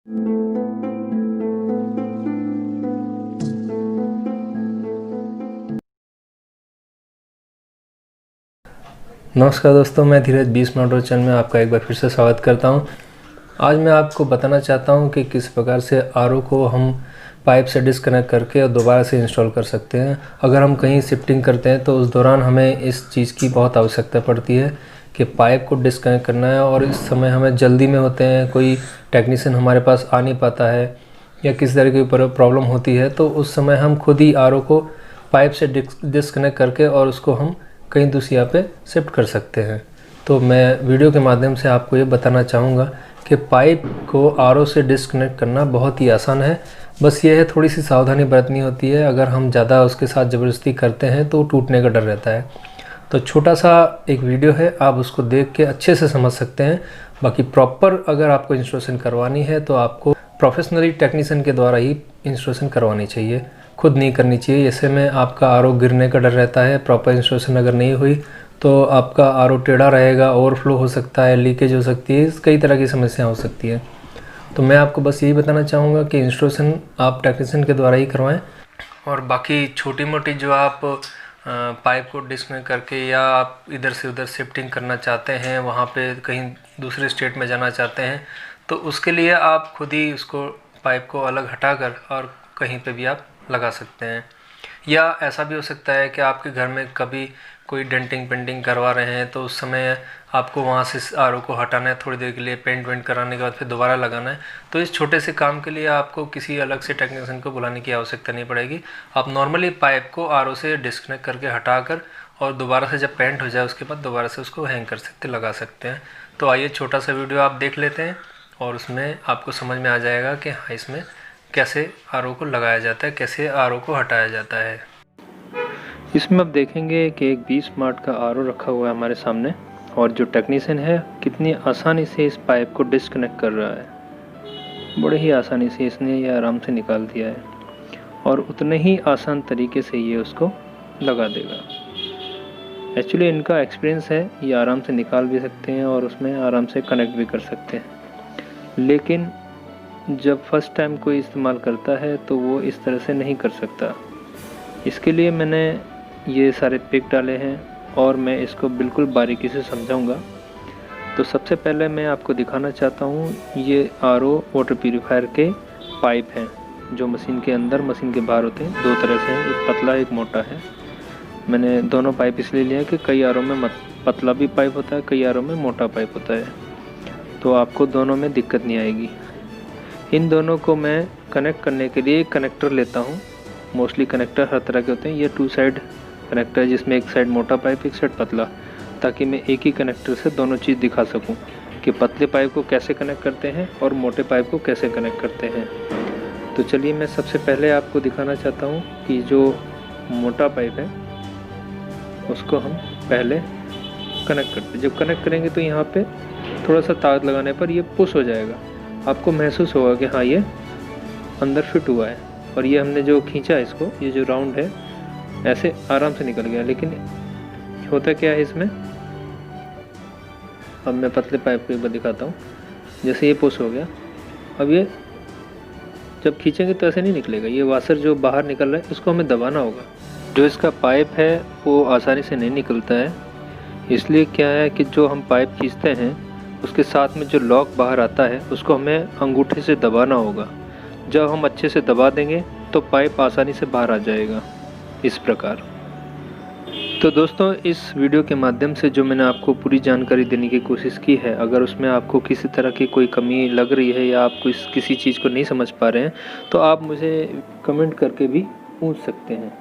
नमस्कार दोस्तों, मैं धीरज 20 मिनट चैनल में आपका एक बार फिर से स्वागत करता हूं। आज मैं आपको बताना चाहता हूं कि किस प्रकार से आरओ को हम पाइप से डिस्कनेक्ट करके और दोबारा से इंस्टॉल कर सकते हैं। अगर हम कहीं शिफ्टिंग करते हैं तो उस दौरान हमें इस चीज़ की बहुत आवश्यकता पड़ती है कि पाइप को डिस्कनेक्ट करना है, और इस समय हमें जल्दी में होते हैं, कोई टेक्नीशियन हमारे पास आ नहीं पाता है या किसी तरह की प्रॉब्लम होती है, तो उस समय हम खुद ही आरओ को पाइप से डिस्कनेक्ट करके और उसको हम कहीं दूसरी जगह पे शिफ्ट कर सकते हैं। तो मैं वीडियो के माध्यम से आपको ये बताना चाहूँगा कि पाइप को आरओ से डिस्कनेक्ट करना बहुत ही आसान है। बस ये है, थोड़ी सी सावधानी बरतनी होती है। अगर हम ज़्यादा उसके साथ ज़बरदस्ती करते हैं तो टूटने का डर रहता है। तो छोटा सा एक वीडियो है, आप उसको देख के अच्छे से समझ सकते हैं। बाकी प्रॉपर अगर आपको इंस्टॉलेशन करवानी है तो आपको प्रोफेशनली टेक्नीशियन के द्वारा ही इंस्टॉलेशन करवानी चाहिए, खुद नहीं करनी चाहिए। ऐसे में आपका आरओ गिरने का डर रहता है। प्रॉपर इंस्टॉलेशन अगर नहीं हुई तो आपका आरओ टेढ़ा रहेगा, ओवरफ्लो हो सकता है, लीकेज हो सकती है, कई तरह की समस्या हो सकती है। तो मैं आपको बस यही बताना चाहूँगा कि इंस्टॉलेशन आप टेक्नीशियन के द्वारा ही करवाएं। और बाकी छोटी मोटी जो आप पाइप को डिस्कनेक्ट करके या आप इधर से उधर शिफ्टिंग करना चाहते हैं, वहाँ पे कहीं दूसरे स्टेट में जाना चाहते हैं, तो उसके लिए आप खुद ही उसको पाइप को अलग हटाकर और कहीं पे भी आप लगा सकते हैं। या ऐसा भी हो सकता है कि आपके घर में कभी कोई डेंटिंग पेंटिंग करवा रहे हैं, तो उस समय आपको वहाँ से आरओ को हटाना है थोड़ी देर के लिए, पेंट वेंट कराने के बाद फिर दोबारा लगाना है। तो इस छोटे से काम के लिए आपको किसी अलग से टेक्नीशियन को बुलाने की आवश्यकता नहीं पड़ेगी। आप नॉर्मली पाइप को आरओ से डिस्कनेक्ट करके हटाकर और दोबारा से जब पेंट हो जाए उसके बाद दोबारा से उसको हैंग कर सकते, लगा सकते हैं। तो आइए छोटा सा वीडियो आप देख लेते हैं और उसमें आपको समझ में आ जाएगा कि हाँ, इसमें कैसे आरओ को लगाया जाता है, कैसे आरओ को हटाया जाता है। इसमें आप देखेंगे कि एक 20 वाट का आरओ रखा हुआ है हमारे सामने, और जो टेक्नीशियन है कितनी आसानी से इस पाइप को डिस्कनेक्ट कर रहा है। बड़े ही आसानी से इसने ये आराम से निकाल दिया है, और उतने ही आसान तरीके से ये उसको लगा देगा। एक्चुअली इनका एक्सपीरियंस है, ये आराम से निकाल भी सकते हैं और उसमें आराम से कनेक्ट भी कर सकते हैं। लेकिन जब फर्स्ट टाइम कोई इस्तेमाल करता है तो वो इस तरह से नहीं कर सकता। इसके लिए मैंने ये सारे पिक डाले हैं और मैं इसको बिल्कुल बारीकी से समझाऊंगा। तो सबसे पहले मैं आपको दिखाना चाहता हूँ, ये आरओ वाटर प्यूरीफायर के पाइप हैं जो मशीन के अंदर मशीन के बाहर होते हैं। दो तरह से हैं, एक पतला एक मोटा है। मैंने दोनों पाइप इसलिए लिया कि कई आरओ में पतला भी पाइप होता है, कई आरओ में मोटा पाइप होता है, तो आपको दोनों में दिक्कत नहीं आएगी। इन दोनों को मैं कनेक्ट करने के लिए एक कनेक्टर लेता हूँ। मोस्टली कनेक्टर हर तरह के होते हैं। ये 2 साइड कनेक्टर है जिसमें एक साइड मोटा पाइप एक साइड पतला, ताकि मैं एक ही कनेक्टर से दोनों चीज़ दिखा सकूं कि पतले पाइप को कैसे कनेक्ट करते हैं और मोटे पाइप को कैसे कनेक्ट करते हैं। तो चलिए मैं सबसे पहले आपको दिखाना चाहता हूं कि जो मोटा पाइप है उसको हम पहले कनेक्ट करते हैं। जब कनेक्ट करेंगे तो यहाँ पे थोड़ा सा तार लगाने पर ये पुश हो जाएगा। आपको महसूस होगा कि हाँ, ये अंदर फिट हुआ है, और ये हमने जो खींचा है इसको, ये जो राउंड है ऐसे आराम से निकल गया। लेकिन होता क्या है इसमें, अब मैं पतले पाइप को एक बार दिखाता हूँ। जैसे ये पुश हो गया, अब ये जब खींचेंगे तो ऐसे नहीं निकलेगा। ये वाशर जो बाहर निकल रहा है इसको हमें दबाना होगा। जो इसका पाइप है वो आसानी से नहीं निकलता है। इसलिए क्या है कि जो हम पाइप खींचते हैं उसके साथ में जो लॉक बाहर आता है उसको हमें अंगूठे से दबाना होगा। जब हम अच्छे से दबा देंगे तो पाइप आसानी से बाहर आ जाएगा, इस प्रकार। तो दोस्तों, इस वीडियो के माध्यम से जो मैंने आपको पूरी जानकारी देने की कोशिश की है, अगर उसमें आपको किसी तरह की कोई कमी लग रही है या आप किसी चीज़ को नहीं समझ पा रहे हैं तो आप मुझे कमेंट करके भी पूछ सकते हैं।